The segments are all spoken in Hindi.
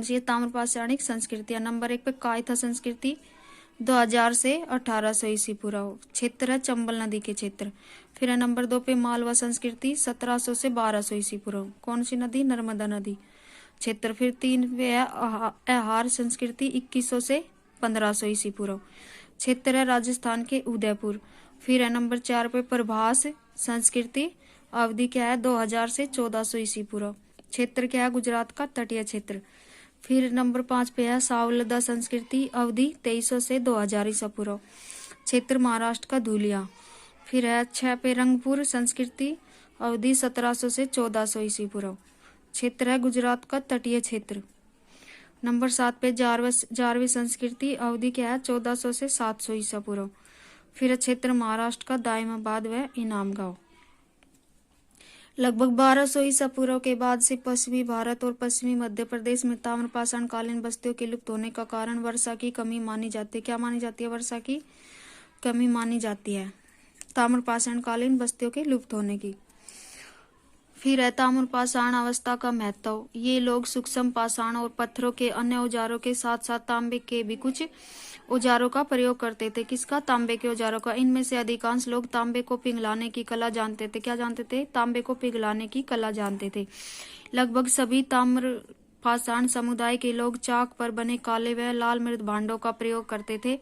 ये ताम्रपाषाणिक संस्कृतियां। नंबर 1 पे कायथा संस्कृति 2000 से 1800 ईस्वी पूर्व, क्षेत्र है चंबल नदी के क्षेत्र। फिर है नंबर 2 पे मालवा संस्कृति 1700 से 1200 ईस्वी पूर्व, कौन सी नदी? नर्मदा नदी क्षेत्र। फिर 3 पे है अहार संस्कृति 2100 से 1500 ईस्वी पूर्व, क्षेत्र है राजस्थान के उदयपुर। फिर है नंबर 4 पे प्रभास संस्कृति, अवधि क्या है? 2000 से 1400 ईस्वी पूर्व, क्षेत्र क्या है? गुजरात का तटीय क्षेत्र। फिर नंबर 5 पे है सावलदा संस्कृति, अवधि 2300 से 2000 ईसा पूर्व, क्षेत्र महाराष्ट्र का धुलिया। फिर है 6 पे रंगपुर संस्कृति, अवधि 1700 से 1400 ईस्वी पूर्व, क्षेत्र है गुजरात का तटीय क्षेत्र। नंबर 7 पे जारवी संस्कृति, अवधि क्या है? 1400 से 700 ईसा पूर्व, फिर क्षेत्र महाराष्ट्र का दायमाबाद व इनाम गांव। लगभग 1200 ईसा पूर्व के बाद से पश्चिमी भारत और पश्चिमी मध्य प्रदेश में ताम्रपाषाण कालीन बस्तियों के लुप्त होने का कारण वर्षा की कमी मानी जाती है। क्या मानी जाती है? वर्षा की कमी मानी जाती है ताम्रपाषाण कालीन बस्तियों के लुप्त होने की। फिर है ताम्रपाषाण अवस्था का महत्व। ये लोग सूक्ष्म पाषाण और पत्थरों के अन्य औजारों के साथ साथ तांबे के भी कुछ औजारों का प्रयोग करते थे। किसका? तांबे के औजारों का। इनमें से अधिकांश लोग तांबे को पिघलाने की कला जानते थे। क्या जानते थे? तांबे को पिघलाने की कला जानते थे। लगभग सभी ताम्रपाषाण समुदाय के लोग चाक पर बने काले व लाल मृद भांडों का प्रयोग करते थे।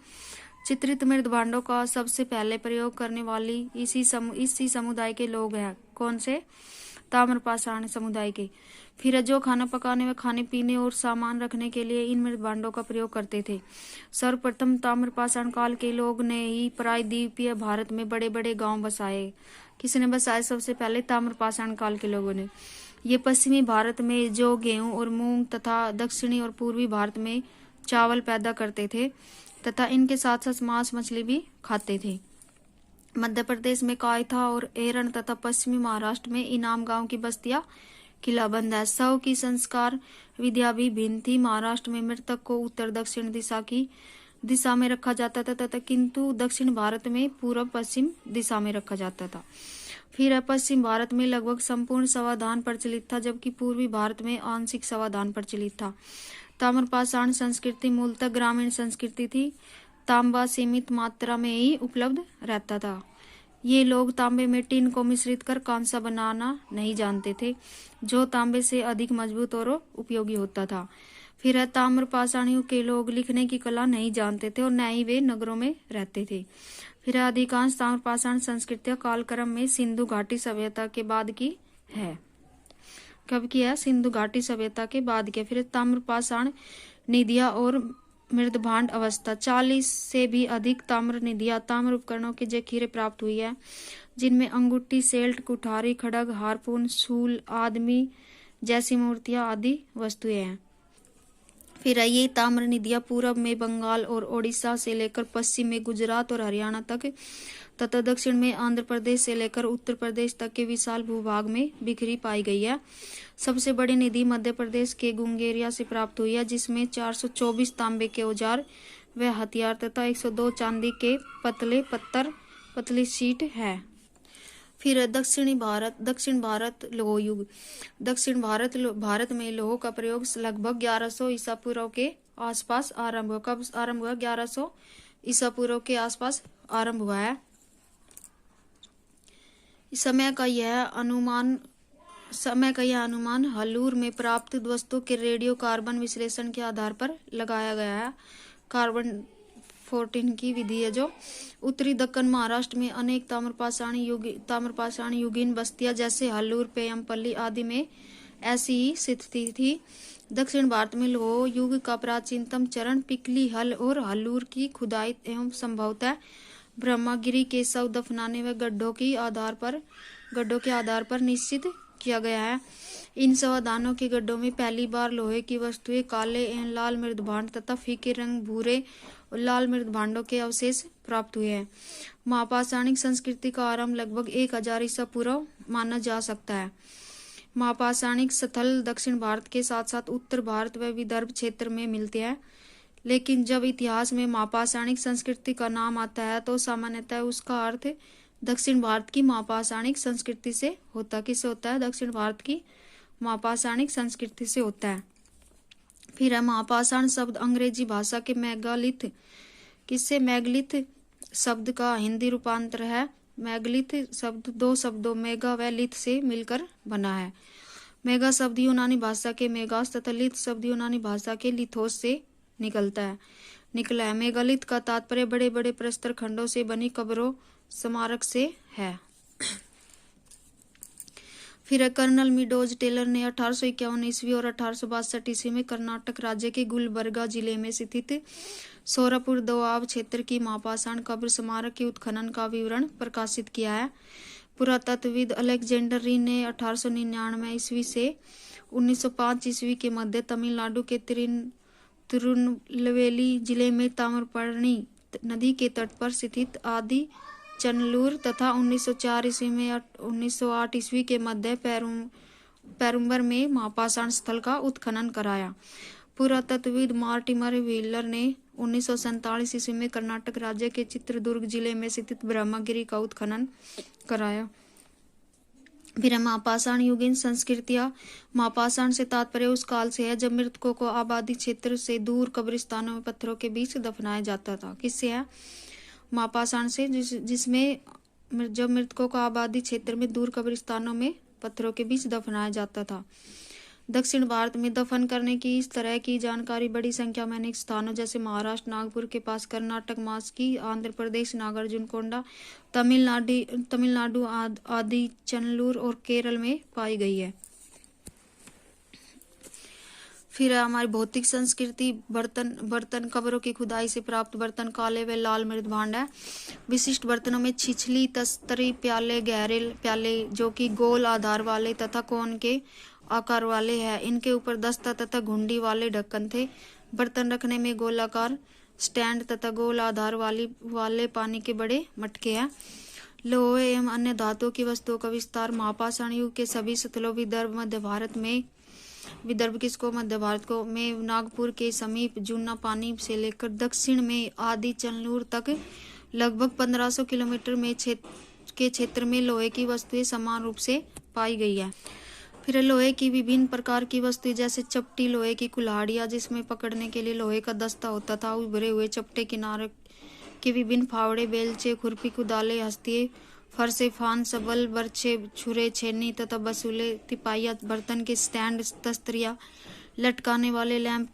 चित्रित मृद भांडों का सबसे पहले प्रयोग करने वाली इसी समुदाय के लोग हैं। कौन से? ताम्रपाषाण समुदाय के। फिर जो खाना पकाने व खाने पीने और सामान रखने के लिए इन मृद भांडों का प्रयोग करते थे। सर्वप्रथम ताम्रपाषाण काल के लोग ने ही प्रायद्वीपीय भारत में बड़े बड़े गांव बसाए। किसने बसाए? सबसे पहले ताम्रपाषाण काल के लोगों ने। ये पश्चिमी भारत में जौ, गेहूं और मूंग तथा दक्षिणी और पूर्वी भारत में चावल पैदा करते थे तथा इनके साथ साथ मांस मछली भी खाते थे। मध्य प्रदेश में कायथा और एरन तथा पश्चिमी महाराष्ट्र में इनाम गांव की बस्तियां किलाबंद है। शव की संस्कार विधियां भी भिन्न थी। महाराष्ट्र में मृतक को उत्तर दक्षिण दिशा में रखा जाता था तथा किंतु दक्षिण भारत में पूर्व पश्चिम दिशा में रखा जाता था। फिर है पश्चिम भारत में लगभग संपूर्ण शवाधान प्रचलित था, जबकि पूर्वी भारत में आंशिक शवाधान प्रचलित था। ताम्रपाषाण संस्कृति मूलतः ग्रामीण संस्कृति थी। तांबा सीमित मात्रा में ही उपलब्ध रहता था। ये लोग तांबे में टिन को मिश्रित कर कांसा बनाना नहीं जानते थे, जो तांबे से अधिक मजबूत और उपयोगी होता था। फिर है ताम्रपाषाणियों के लोग लिखने की कला नहीं जानते थे और न ही वे नगरों में रहते थे। फिर अधिकांश ताम्रपाषाण संस्कृतियां कालक्रम में सिंधु घाटी सभ्यता के बाद की है। कब की है? सिंधु घाटी सभ्यता के बाद के। फिर ताम्रपाषाण निधियां और मृद भांड अवस्था 40 से भी अधिक ताम्र निधियां ताम्र उपकरणों के जखीरे प्राप्त हुई है, जिनमें अंगूठी, सेल्ट, कुठारी, खड़ग, हारपून, शूल, आदमी जैसी मूर्तियां आदि वस्तुएं हैं। फिर ये ताम्र निधियां पूर्व में बंगाल और ओडिशा से लेकर पश्चिम में गुजरात और हरियाणा तक तथा दक्षिण में आंध्र प्रदेश से लेकर उत्तर प्रदेश तक के विशाल भूभाग में बिखरी पाई गई है। सबसे बड़ी निधि मध्य प्रदेश के गुंगेरिया से प्राप्त हुई है, जिसमें 424 तांबे के औजार व हथियार तथा 102 चांदी के पतली शीट है। फिर दक्षिण भारत लोह युग। दक्षिण भारत में लोह का प्रयोग लगभग 1100 ईसा पूर्व के आसपास आरंभ हुआ। कब आरंभ हुआ? 1100 ईसा पूर्व के आसपास आरंभ हुआ है। समय का यह अनुमान हल्लूर में प्राप्त वस्तु के रेडियो कार्बन विश्लेषण के आधार पर लगाया गया है। कार्बन 14 की विधि है जो उत्तरी दक्कन महाराष्ट्र में अनेक ताम्रपाषाण युगीन बस्तियां जैसे हल्लूर, पेयमपल्ली आदि में ऐसी ही स्थिति थी। दक्षिण भारत में लोह युग का प्राचीनतम चरण पिकली हल और हल्लूर की खुदाई एवं संभवतः ब्रह्मगिरी के शव दफनाने व गड्ढों के आधार पर निश्चित किया गया है। इन शवदानों के गड्ढों में पहली बार लोहे की वस्तुएं, काले एवं लाल मृद भांड तथा फीके रंग भूरे और लाल मृद भांडों के अवशेष प्राप्त हुए हैं। महापाषाणिक संस्कृति का आरंभ लगभग 1000 ईसा पूर्व माना जा सकता है। महापाषाणिक स्थल दक्षिण भारत के साथ साथ उत्तर भारत व विदर्भ क्षेत्र में मिलते हैं, लेकिन जब इतिहास में महापाषाणिक संस्कृति का नाम आता है तो सामान्यतः उसका अर्थ दक्षिण भारत की महापाषाणिक संस्कृति से होता है। किससे होता है? दक्षिण भारत की महापाषाणिक संस्कृति से होता है। फिर है महापाषाण शब्द अंग्रेजी भाषा के मेगालिथ, किससे? मेगालिथ शब्द का हिंदी रूपांतर है। मेगालिथ शब्द दो शब्दों मेगा व लिथ से मिलकर बना है। मेगा शब्द यूनानी भाषा के मेगास तथा लिथ शब्द यूनानी भाषा के लिथोस से निकला है। मेगालिथ का तात्पर्य बड़े बड़े प्रस्तर खंडों से बनी कब्रों स्मारक से है। फिर कर्नल मीडोज टेलर ने 1851 ईस्वी और 1862 ईस्वी में कर्नाटक राज्य के गुलबर्गा जिले में स्थित सोरापुर दोआब क्षेत्र की महापाषाण कब्र स्मारक के उत्खनन का विवरण प्रकाशित किया है। पुरातत्वविद अलेक्जेंडर री ने 1899 ईस्वी से 1905 ईस्वी के मध्य तमिलनाडु के तिरुनेलवेली जिले में ताम्रपर्णी नदी के तट पर स्थित आदि चनलूर तथा 1904 ईस्वी में 1908 ईस्वी के मध्य पेरुम्बर में महापाषाण स्थल का उत्खनन कराया। पुरातत्वविद मार्टिमर व्हीलर ने 1947 ईस्वी में कर्नाटक राज्य के चित्रदुर्ग जिले में स्थित ब्रह्मगिरी का उत्खनन कराया। फिर महापाषाण युगीन संस्कृतियां। महापाषाण से तात्पर्य उस काल से है जब मृतकों को आबादी क्षेत्र से दूर कब्रिस्तानों में पत्थरों के बीच दफनाया जाता था। किससे है? महापाषाण से, जिसमें जब मृतकों को आबादी क्षेत्र में दूर कब्रिस्तानों में पत्थरों के बीच दफनाया जाता था। दक्षिण भारत में दफन करने की इस तरह की जानकारी बड़ी संख्या में अनेक स्थानों जैसे महाराष्ट्र नागपुर के पास, कर्नाटक मास्की, आंध्र प्रदेश नागार्जुनकोंडा, तमिलनाडु आदि चनलूर और केरल में पाई गई है। फिर हमारी भौतिक संस्कृति। बर्तन कब्रों की खुदाई से प्राप्त बर्तन काले व लाल मृद भांड है। विशिष्ट बर्तनों में छिछली, तस्तरी, प्याले, गहरे प्याले जो कि गोल आधार वाले तथा कोन के आकार वाले हैं। इनके ऊपर दस्ता तथा घुंडी वाले ढक्कन थे। बर्तन रखने में गोलाकार स्टैंड तथा गोल आधार वाले पानी के बड़े मटके हैं। लोहे एवं अन्य धातुओं की वस्तुओं का विस्तार। महापाषाण युग के सभी स्थलों विदर्भ मध्य भारत में नागपुर के समीप जूना पानी से लेकर दक्षिण में आदि चनलूर तक लगभग 1500 किलोमीटर में क्षेत्र में लोहे की वस्तुएं समान रूप से पाई गई है। फिर लोहे की विभिन्न प्रकार की वस्तुएं जैसे चपटी, लोहे की कुल्हाड़ियां जिसमें पकड़ने के लिए लोहे का दस्ता होता था, उभरे हुए चपटे किनारे के विभिन्न फावड़े, बेलचे, खुरपी, कुदाले, हस्तिये, फरसे, फान, सबल, बर्छे, छुरे, छेनी तथा बसूले, तिपाइया, बर्तन के स्टैंड, तस्तरिया, लटकाने वाले लैंप,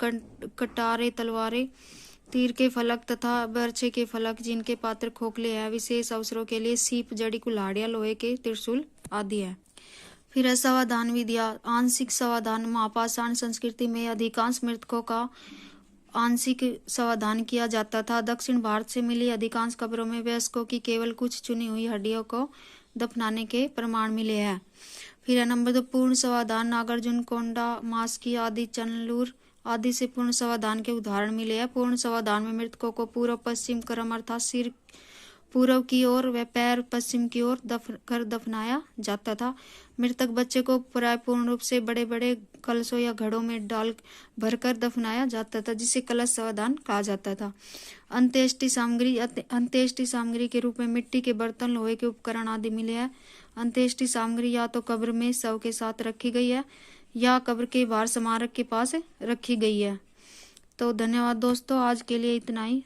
कटारे, तलवारें, तीर के फलक तथा बर्छे के फलक जिनके पात्र खोखले हैं, विशेष अवसरों के लिए सीप, जड़ी कुल्हाड़ियां, लोहे के त्रिशूल आदि है। फिर समाधान विधियां। आंशिक समाधान। महापाषाण संस्कृति में अधिकांश मृतकों का आंशिक समाधान किया जाता था। दक्षिण भारत से मिली अधिकांश कब्रों में वयस्कों की केवल कुछ चुनी हुई हड्डियों को दफनाने के प्रमाण मिले हैं। फिर नंबर 2 पूर्ण समाधान। नागार्जुनकोंडा, मास्की आदि चनलूर आदि से पूर्ण समाधान के उदाहरण मिले हैं। पूर्ण समाधान में मृतकों को पूर्व पश्चिम क्रम अर्थात सिर पूर्व की ओर व पैर पश्चिम की ओर दफनाया जाता था। मृतक बच्चे को प्राय पूर्ण रूप से बड़े बड़े कलशों या घड़ों में डाल भरकर दफनाया जाता था, जिसे कलश समाधान कहा जाता था। अंत्येष्टि सामग्री के रूप में मिट्टी के बर्तन, लोहे के उपकरण आदि मिले हैं। अंत्येष्टि सामग्री या तो कब्र में शव के साथ रखी गई है या कब्र के बाहर स्मारक के पास रखी गई है। तो धन्यवाद दोस्तों, आज के लिए इतना ही।